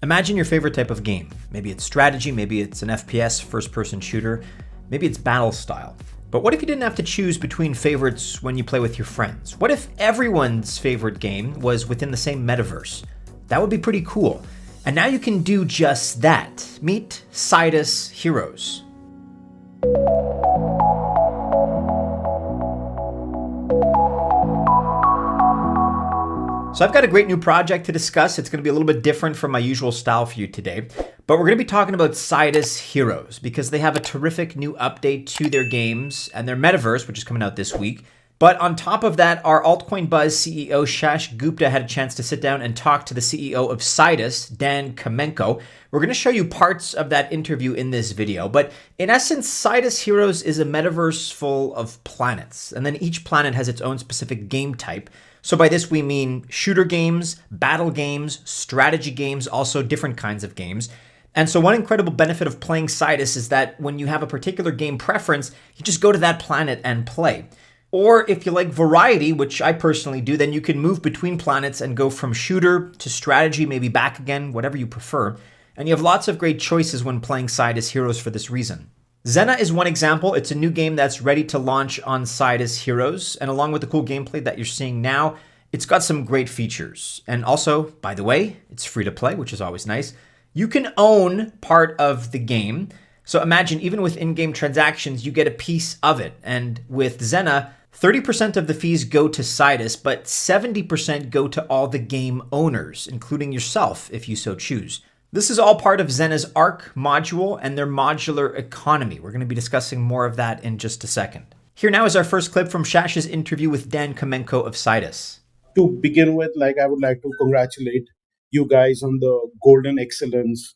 Imagine your favorite type of game. Maybe it's strategy, maybe it's an FPS, first-person shooter, maybe it's battle style. But what if you didn't have to choose between favorites when you play with your friends? What if everyone's favorite game was within the same metaverse? That would be pretty cool. And now you can do just that. Meet Sidus Heroes. So I've got a great new project to discuss. It's going to be a little bit different from my usual style for you today, but we're going to be talking about Sidus Heroes because they have a terrific new update to their games and their Metaverse, which is coming out this week. But on top of that, our Altcoin Buzz CEO Shash Gupta had a chance to sit down and talk to the CEO of Sidus, Dan Kamenko. We're going to show you parts of that interview in this video, but in essence, Sidus Heroes is a metaverse full of planets, and then each planet has its own specific game type. So by this, we mean shooter games, battle games, strategy games, also different kinds of games. And so one incredible benefit of playing Sidus is that when you have a particular game preference, you just go to that planet and play. Or if you like variety, which I personally do, then you can move between planets and go from shooter to strategy, maybe back again, whatever you prefer. And you have lots of great choices when playing Sidus Heroes for this reason. Xenna is one example. It's a new game that's ready to launch on Sidus Heroes. And along with the cool gameplay that you're seeing now, it's got some great features. And also, by the way, it's free to play, which is always nice. You can own part of the game. So imagine even with in-game transactions, you get a piece of it. And with Xenna, 30% of the fees go to Sidus, but 70% go to all the game owners, including yourself if you so choose. This is all part of Xenna's ARC module and their Modular Economy. We're going to be discussing more of that in just a second. Here now is our first clip from Shash's interview with Dan Kamenko of Sidus. To begin with, I would like to congratulate you guys on the Golden Excellence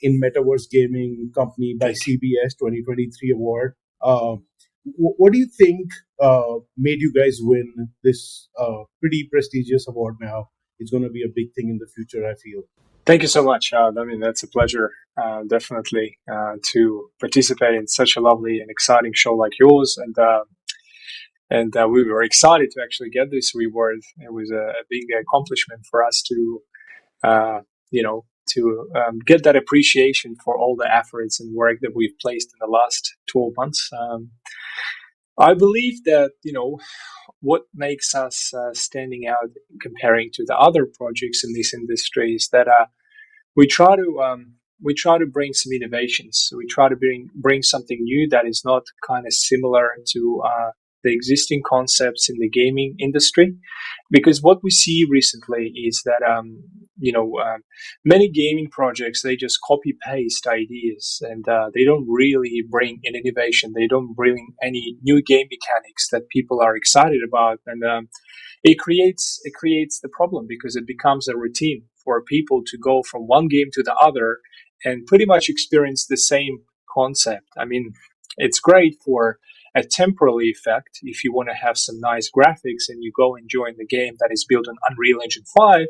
in Metaverse Gaming Company by CBS 2023 award. What do you think made you guys win this pretty prestigious award now? It's going to be a big thing in the future, I feel. Thank you so much. That's a pleasure, definitely, to participate in such a lovely and exciting show like yours. And we were excited to actually get this reward. It was a big accomplishment for us to get that appreciation for all the efforts and work that we've placed in the last 12 months. I believe that, what makes us standing out comparing to the other projects in this industry is that we try to bring some innovations. So we try to bring something new that is not kind of similar to the existing concepts in the gaming industry, because what we see recently is that many gaming projects, they just copy paste ideas and they don't really bring an innovation. They don't bring any new game mechanics that people are excited about, and it creates the problem because it becomes a routine for people to go from one game to the other and pretty much experience the same concept. I mean, it's great for a temporary effect if you want to have some nice graphics and you go enjoy the game that is built on Unreal Engine 5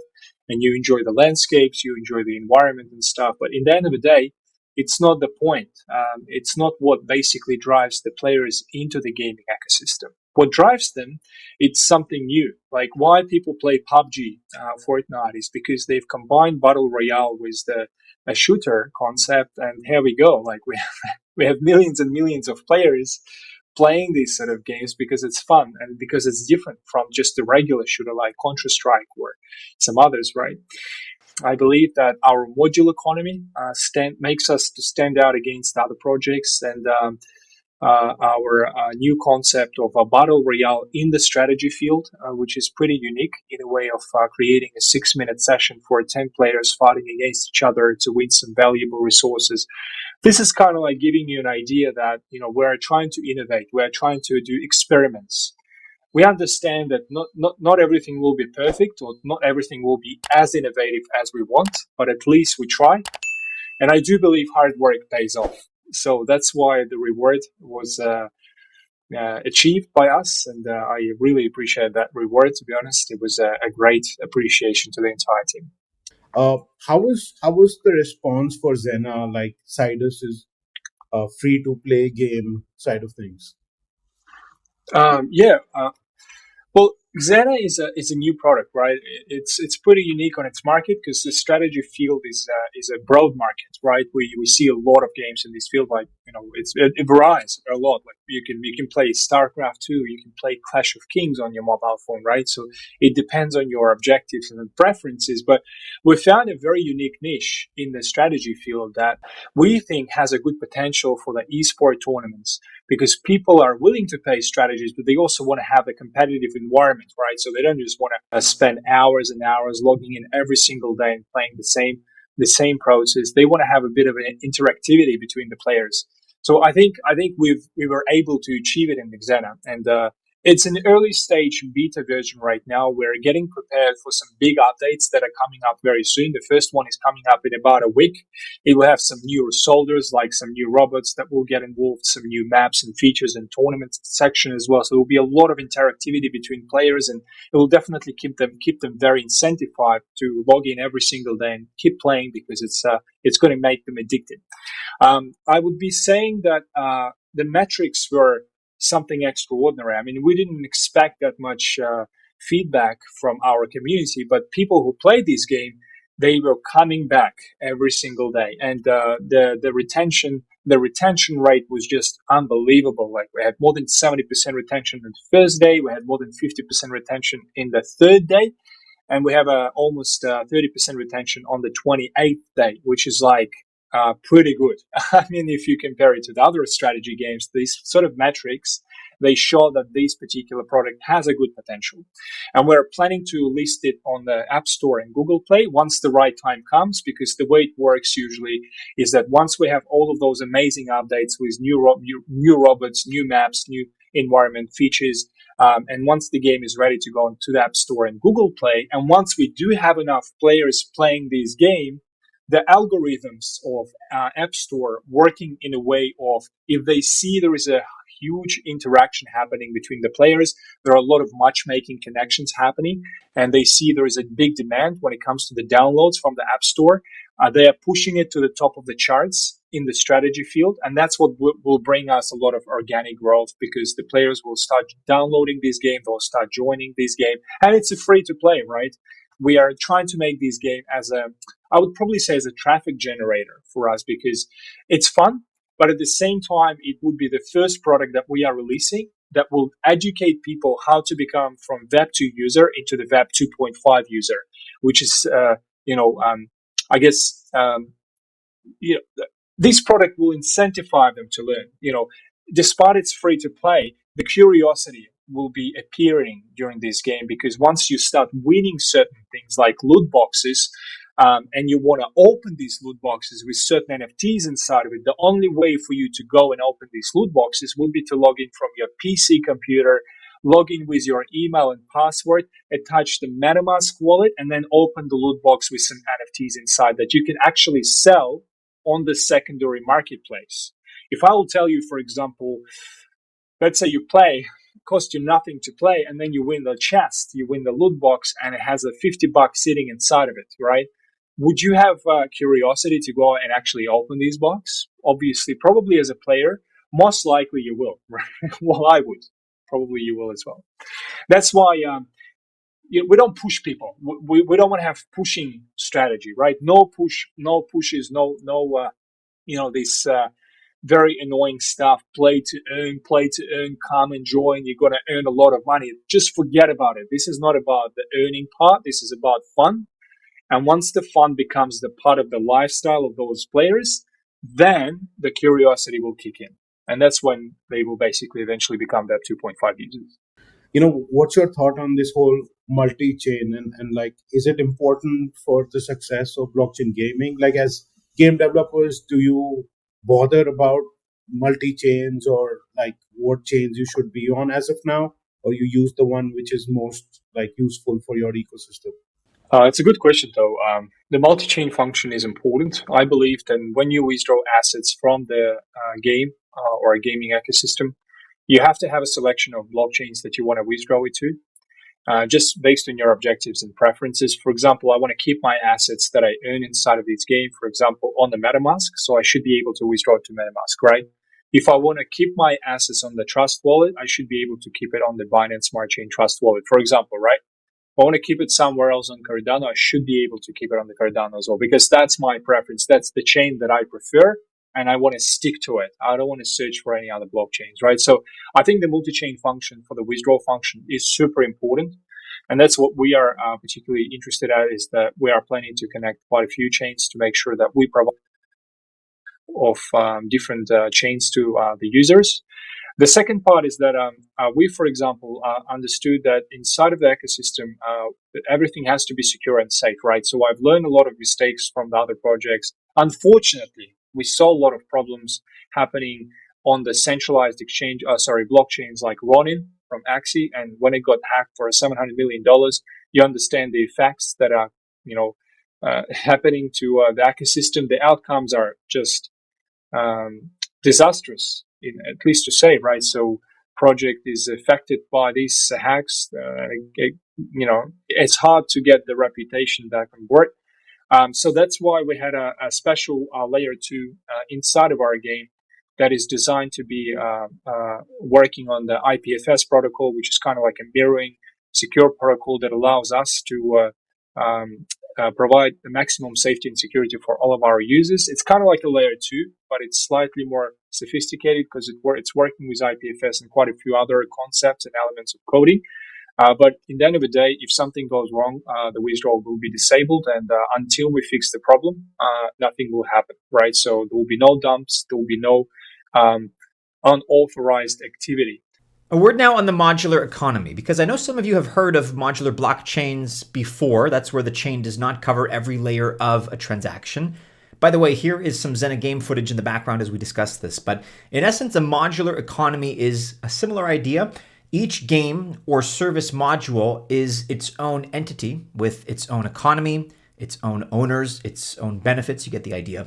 and you enjoy the landscapes, you enjoy the environment and stuff. But in the end of the day, it's not the point. It's not what basically drives the players into the gaming ecosystem. What drives them, it's something new. Like why people play PUBG, Fortnite, is because they've combined Battle Royale with a shooter concept, and here we go. Like we have millions and millions of players playing these sort of games because it's fun and because it's different from just a regular shooter like Counter-Strike or some others, right? I believe that our modular economy makes us to stand out against other projects, and our new concept of a battle royale in the strategy field, which is pretty unique in a way of creating a 6-minute session for 10 players fighting against each other to win some valuable resources. This is kind of like giving you an idea that, we're trying to innovate. We're trying to do experiments. We understand that not everything will be perfect, or not everything will be as innovative as we want, but at least we try. And I do believe hard work pays off. So that's why the reward was achieved by us, and I really appreciate that reward. To be honest, it was a great appreciation to the entire team. How was the response for Xenna, like Sidus's free-to-play game side of things? Well, Xena is a new product, right? It's pretty unique on its market because the strategy field is a broad market, right? We see a lot of games in this field, like it varies a lot. Like you can play StarCraft 2, you can play Clash of Kings on your mobile phone, right? So it depends on your objectives and preferences. But we found a very unique niche in the strategy field that we think has a good potential for the esport tournaments because people are willing to pay strategies, but they also want to have a competitive environment, right? So they don't just want to spend hours and hours logging in every single day and playing the same process. They want to have a bit of an interactivity between the players. So I think we were able to achieve it in Xena, and it's an early stage beta version right now. We're getting prepared for some big updates that are coming up very soon. The first one is coming up in about a week. It will have some new soldiers, like some new robots that will get involved, some new maps and features and tournament section as well. So there will be a lot of interactivity between players, and it will definitely keep them very incentivized to log in every single day and keep playing because it's going to make them addicted. I would be saying that the metrics were something extraordinary. I mean, we didn't expect that much feedback from our community, but people who played this game, they were coming back every single day, and the retention rate was just unbelievable. Like we had more than 70% retention on the first day, we had more than 50% retention in the third day, and we have almost 30% retention on the 28th day, which is like pretty good. I mean, if you compare it to the other strategy games, these sort of metrics, they show that this particular product has a good potential. And we're planning to list it on the App Store and Google Play once the right time comes, because the way it works usually is that once we have all of those amazing updates with new robots, new maps, new environment features, and once the game is ready to go into the App Store and Google Play, and once we do have enough players playing this game, the algorithms of App Store working in a way of, if they see there is a huge interaction happening between the players, there are a lot of matchmaking connections happening, and they see there is a big demand when it comes to the downloads from the App Store, they are pushing it to the top of the charts in the strategy field, and that's what will bring us a lot of organic growth, because the players will start downloading this game, they'll start joining this game, and it's a free to play, right? We are trying to make this game as I would probably say as a traffic generator for us, because it's fun, but at the same time, it would be the first product that we are releasing that will educate people how to become from Web 2 user into the Web 2.5 user, which is, I guess, you know, this product will incentivize them to learn. Despite it's free to play, the curiosity will be appearing during this game, because once you start winning certain things like loot boxes, and you want to open these loot boxes with certain NFTs inside of it, the only way for you to go and open these loot boxes will be to log in from your PC computer, log in with your email and password, attach the MetaMask wallet, and then open the loot box with some NFTs inside that you can actually sell on the secondary marketplace. If I will tell you, for example, let's say you play, it costs you nothing to play, and then you win the chest, you win the loot box, and it has a $50 sitting inside of it, right? Would you have curiosity to go and actually open these box? Obviously, probably as a player, most likely you will. Right? Well, I would. Probably you will as well. That's why we don't push people. We don't want to have pushing strategy, right? No pushes, this very annoying stuff. Play to earn, come and join. You're going to earn a lot of money. Just forget about it. This is not about the earning part. This is about fun. And once the fun becomes the part of the lifestyle of those players, then the curiosity will kick in. And that's when they will basically eventually become Web 2.5 users. What's your thought on this whole multi-chain, and like, is it important for the success of blockchain gaming? Like, as game developers, do you bother about multi-chains, or like what chains you should be on as of now, or you use the one which is most like useful for your ecosystem? It's a good question, though. The multi-chain function is important. I believe that when you withdraw assets from the game or a gaming ecosystem, you have to have a selection of blockchains that you want to withdraw it to, just based on your objectives and preferences. For example, I want to keep my assets that I earn inside of this game, for example, on the MetaMask, so I should be able to withdraw it to MetaMask, right? if I want to keep my assets on the Trust wallet, I should be able to keep it on the Binance Smart Chain Trust wallet, for example, right? If I want to keep it somewhere else on Cardano, I should be able to keep it on the Cardano as well, because that's my preference. That's the chain that I prefer, and I want to stick to it. I don't want to search for any other blockchains, right? So I think the multi-chain function for the withdrawal function is super important. And that's what we are particularly interested at, is that we are planning to connect quite a few chains to make sure that we provide of different chains to the users. The second part is that we, for example, understood that inside of the ecosystem, everything has to be secure and safe, right? So I've learned a lot of mistakes from the other projects. Unfortunately, we saw a lot of problems happening on the centralized blockchains like Ronin from Axie. And when it got hacked for $700 million, you understand the effects that are, happening to the ecosystem. The outcomes are just disastrous, at least to say, right? So project is affected by these hacks. It's hard to get the reputation back on board. So that's why we had a special layer 2 inside of our game that is designed to be working on the IPFS protocol, which is kind of like a mirroring secure protocol that allows us to provide the maximum safety and security for all of our users. It's kind of like a layer 2, but it's slightly more sophisticated because it's working with IPFS and quite a few other concepts and elements of coding. But in the end of the day, if something goes wrong, the withdrawal will be disabled, and until we fix the problem, nothing will happen, right? So there will be no dumps, there will be no unauthorized activity. A word now on the modular economy, because I know some of you have heard of modular blockchains before. That's where the chain does not cover every layer of a transaction. By the way, here is some Xenna game footage in the background as we discuss this. But in essence, a modular economy is a similar idea. Each game or service module is its own entity with its own economy, its own owners, its own benefits. You get the idea.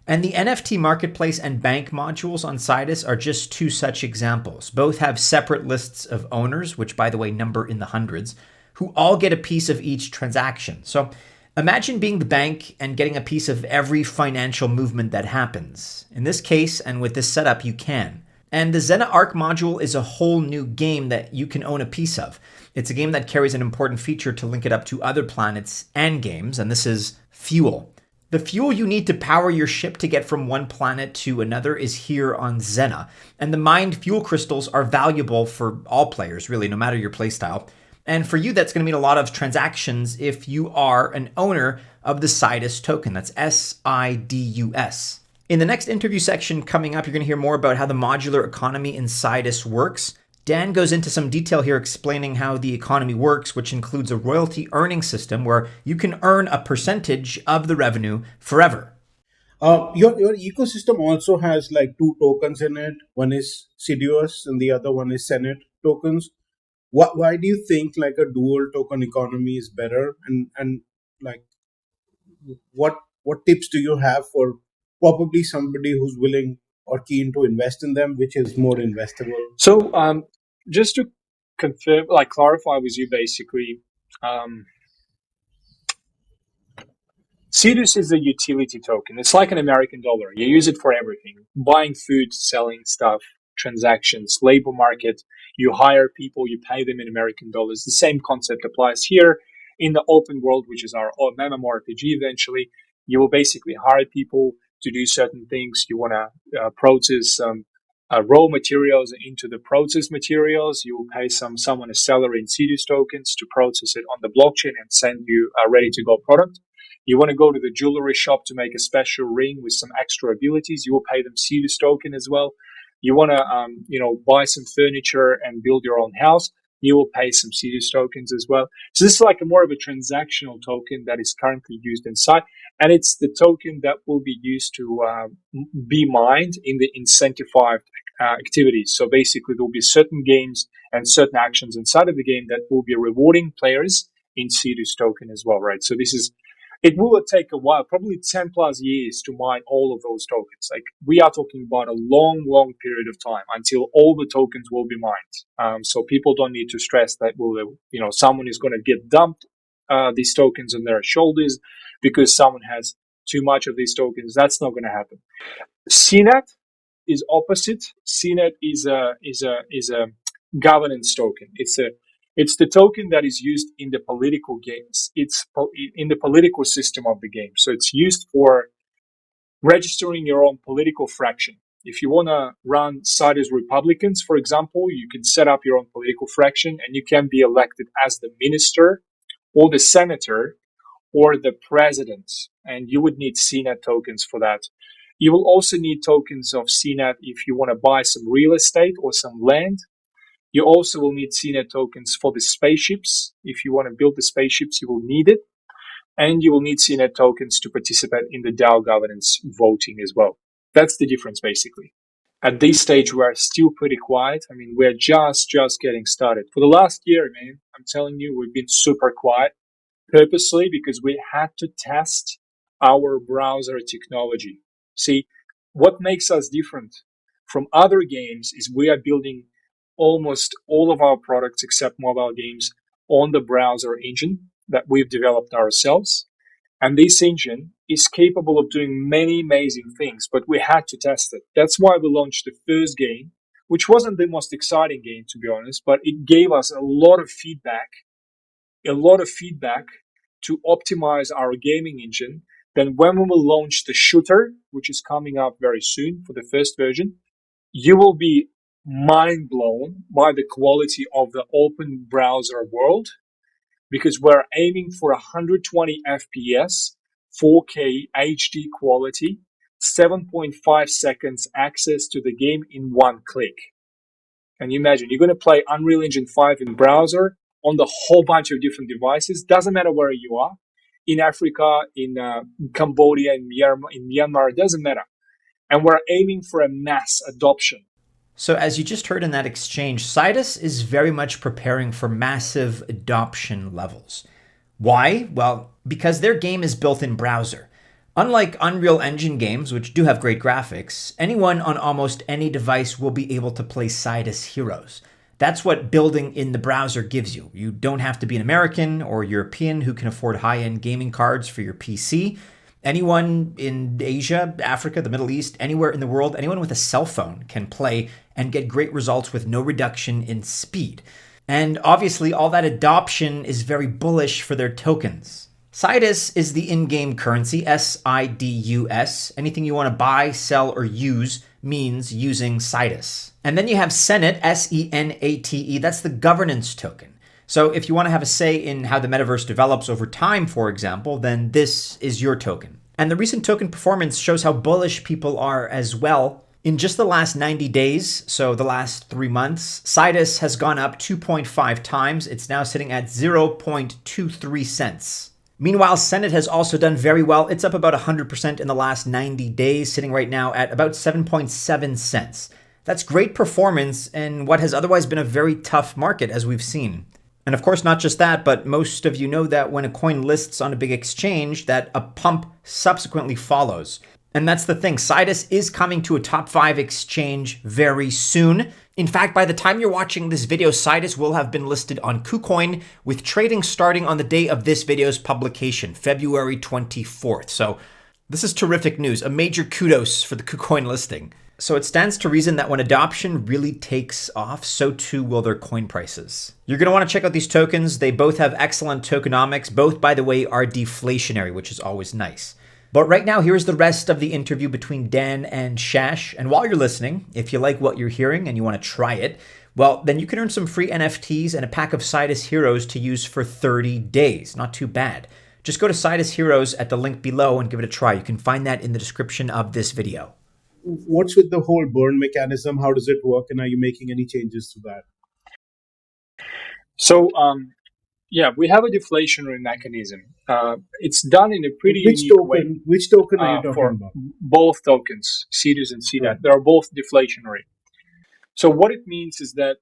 And the NFT marketplace and bank modules on Sidus are just two such examples. Both have separate lists of owners, which, by the way, number in the hundreds, who all get a piece of each transaction. So imagine being the bank and getting a piece of every financial movement that happens. In this case, and with this setup, you can. And the Xenna Arc module is a whole new game that you can own a piece of. It's a game that carries an important feature to link it up to other planets and games, and this is fuel. The fuel you need to power your ship to get from one planet to another is here on Xenna, and the mined fuel crystals are valuable for all players, really, no matter your playstyle. And for you, that's going to mean a lot of transactions if you are an owner of the Sidus token. That's SIDUS. In the next interview section coming up, you're going to hear more about how the modular economy in Sidus works. Dan goes into some detail here explaining how the economy works, which includes a royalty earning system where you can earn a percentage of the revenue forever. Your ecosystem also has like two tokens in it. One is Sidus and the other one is Senate tokens. Why do you think like a dual token economy is better? And like what tips do you have for probably somebody who's willing or keen to invest in them, which is more investable? So just to confirm, like clarify with you, basically, Sidus is a utility token. It's like an American dollar. You use it for everything: buying food, selling stuff, transactions, labor market. You hire people, you pay them in American dollars. The same concept applies here in the open world, which is our MMORPG eventually. You will basically hire people to do certain things. You want to process raw materials into the processed materials. You will pay someone a salary in Sidus tokens to process it on the blockchain and send you a ready to go product. You want to go to the jewelry shop to make a special ring with some extra abilities. You will pay them Sidus token as well. You want to, buy some furniture and build your own house. You will pay some Sidus tokens as well. So this is like more of a transactional token that is currently used inside, and it's the token that will be used to be mined in the incentivized activities. So basically, there will be certain games and certain actions inside of the game that will be rewarding players in Sidus token as well, right? So it will take a while, probably 10 plus years to mine all of those tokens. Like we are talking about a long, long period of time until all the tokens will be mined. So people don't need to stress that someone is going to get dumped these tokens on their shoulders because someone has too much of these tokens. That's not going to happen. CNET is opposite. CNET is a governance token. It's the token that is used in the political games. It's in the political system of the game. So it's used for registering your own political fraction. If you want to run Sidus Republicans, for example, you can set up your own political fraction and you can be elected as the minister or the senator or the president. And you would need CNET tokens for that. You will also need tokens of CNET if you want to buy some real estate or some land. You also will need CNET tokens for the spaceships. If you want to build the spaceships, you will need it. And you will need CNET tokens to participate in the DAO governance voting as well. That's the difference, basically. At this stage, we are still pretty quiet. I mean, we're just getting started. For the last year, man, I'm telling you, we've been super quiet purposely because we had to test our browser technology. See, what makes us different from other games is we are building almost all of our products except mobile games on the browser engine that we've developed ourselves. And this engine is capable of doing many amazing things, but we had to test it. That's why we launched the first game, which wasn't the most exciting game, to be honest, but it gave us a lot of feedback to optimize our gaming engine. Then when we will launch the shooter, which is coming up very soon for the first version, you will be mind blown by the quality of the open browser world because we're aiming for 120 FPS, 4K HD quality, 7.5 seconds access to the game in one click. And you imagine you're going to play Unreal Engine 5 in browser on the whole bunch of different devices. Doesn't matter where you are, in Africa, in Cambodia, in Myanmar, it doesn't matter. And we're aiming for a mass adoption. So as you just heard in that exchange, Sidus is very much preparing for massive adoption levels. Why? Well, because their game is built in browser. Unlike Unreal Engine games, which do have great graphics, anyone on almost any device will be able to play Sidus Heroes. That's what building in the browser gives you. You don't have to be an American or European who can afford high-end gaming cards for your PC. Anyone in Asia, Africa, the Middle East, anywhere in the world, anyone with a cell phone can play and get great results with no reduction in speed. And obviously, all that adoption is very bullish for their tokens. Sidus is the in-game currency, SIDUS. Anything you want to buy, sell, or use means using Sidus. And then you have Xennet, SENATE. That's the governance token. So if you want to have a say in how the metaverse develops over time, for example, then this is your token. And the recent token performance shows how bullish people are as well. In just the last 90 days, so the last 3 months, Sidus has gone up 2.5 times. It's now sitting at 0.23 cents. Meanwhile, Xennet has also done very well. It's up about 100% in the last 90 days, sitting right now at about 7.7 cents. That's great performance in what has otherwise been a very tough market, as we've seen. And of course, not just that, but most of you know that when a coin lists on a big exchange, that a pump subsequently follows. And that's the thing, Sidus is coming to a top 5 exchange very soon. In fact, by the time you're watching this video, Sidus will have been listed on Kucoin, with trading starting on the day of this video's publication, February 24th. So this is terrific news, a major kudos for the Kucoin listing. So it stands to reason that when adoption really takes off, so too will their coin prices. You're going to want to check out these tokens. They both have excellent tokenomics. Both, by the way, are deflationary, which is always nice. But right now, here's the rest of the interview between Dan and Shash. And while you're listening, if you like what you're hearing and you want to try it, well, then you can earn some free NFTs and a pack of Sidus Heroes to use for 30 days. Not too bad. Just go to Sidus Heroes at the link below and give it a try. You can find that in the description of this video. What's with the whole burn mechanism? How does it work? And are you making any changes to that? So, yeah, we have a deflationary mechanism. It's done in a pretty unique way. Which token are you talking for about? both tokens, Sidus and CNET. Right. They are both deflationary. So what it means is that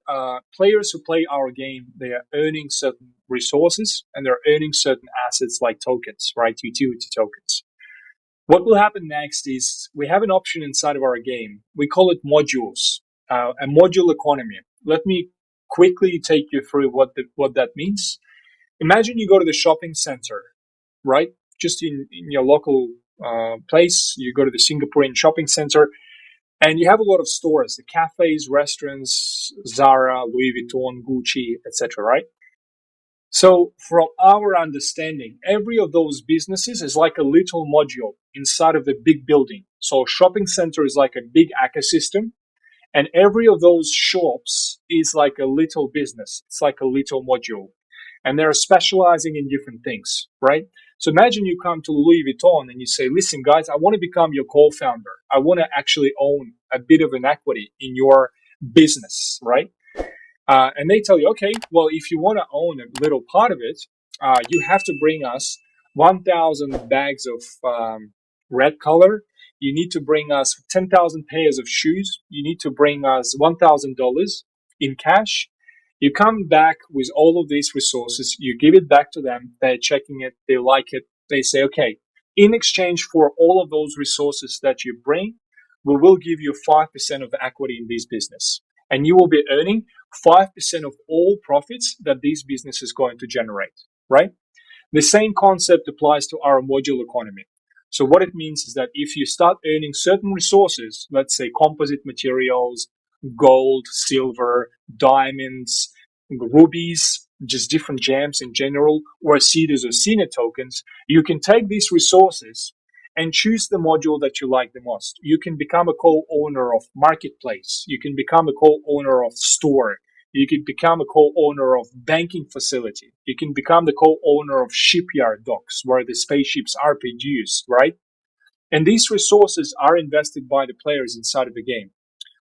players who play our game, they are earning certain resources and they're earning certain assets like tokens, right? Utility tokens. What will happen next is we have an option inside of our game. We call it modules, a modular economy. Let me quickly take you through what that means. Imagine you go to the shopping center, right? Just in your local place, you go to the Singaporean shopping center And you have a lot of stores, the cafes, restaurants, Zara, Louis Vuitton, Gucci, etc., right? So from our understanding, every of those businesses is like a little module inside of the big building. So a shopping center is like a big ecosystem, and every of those shops is like a little business. It's like a little module. And they're specializing in different things, right? So imagine you come to Louis Vuitton and you say, listen, guys, I want to become your co-founder. I want to actually own a bit of an equity in your business, right? And they tell you, okay, well, if you want to own a little part of it, you have to bring us 1,000 bags of red color. You need to bring us 10,000 pairs of shoes. You need to bring us $1,000 in cash. You come back with all of these resources. You give it back to them. They're checking it. They like it. They say, okay, in exchange for all of those resources that you bring, we will give you 5% of equity in this business. And you will be earning 5% of all profits that this business is going to generate, right? The same concept applies to our modular economy. So what it means is that if you start earning certain resources, let's say composite materials, gold, silver, diamonds, rubies, just different gems in general, or Sidus or Xenna tokens, you can take these resources and choose the module that you like the most. You can become a co-owner of marketplace. You can become a co-owner of store. You can become a co-owner of banking facility. You can become the co-owner of shipyard docks where the spaceships are produced, right? And these resources are invested by the players inside of the game.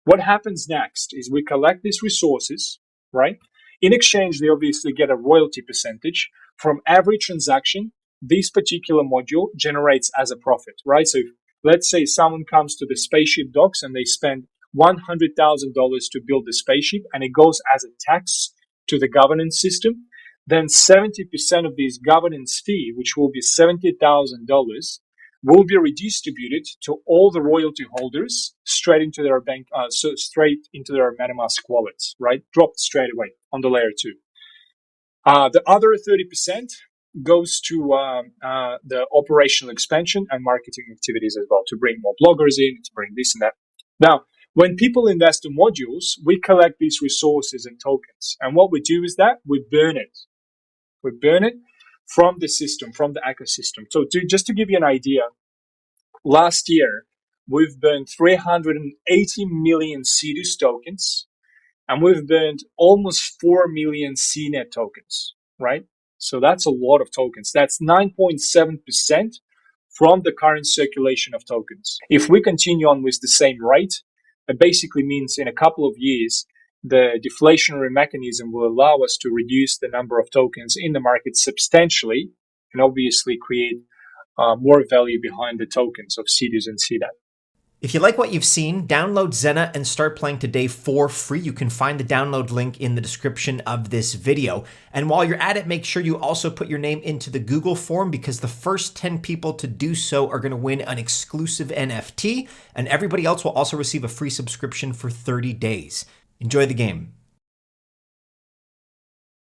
What happens next is we collect these resources, right? In exchange, they obviously get a royalty percentage from every transaction this particular module generates as a profit, right? So let's say someone comes to the spaceship docks and they spend $100,000 to build the spaceship and it goes as a tax to the governance system. Then 70% of this governance fee, which will be $70,000, will be redistributed to all the royalty holders straight into their bank, so straight into their MetaMask wallets, right? Dropped straight away on the layer 2. The other 30% goes to the operational expansion and marketing activities as well, to bring more bloggers in, to bring this and that. Now, when people invest in modules, we collect these resources and tokens. And what we do is that we burn it. We burn it from the system, from the ecosystem. So just to give you an idea, last year, we've burned 380 million Sidus tokens, and we've burned almost 4 million CNET tokens, right? So that's a lot of tokens. That's 9.7% from the current circulation of tokens. If we continue on with the same rate, it basically means in a couple of years, the deflationary mechanism will allow us to reduce the number of tokens in the market substantially and obviously create more value behind the tokens of Sidus and CDAT. If you like what you've seen, download Xenna and start playing today for free. You can find the download link in the description of this video. And while you're at it, make sure you also put your name into the Google form, because the first 10 people to do so are going to win an exclusive NFT, and everybody else will also receive a free subscription for 30 days. Enjoy the game.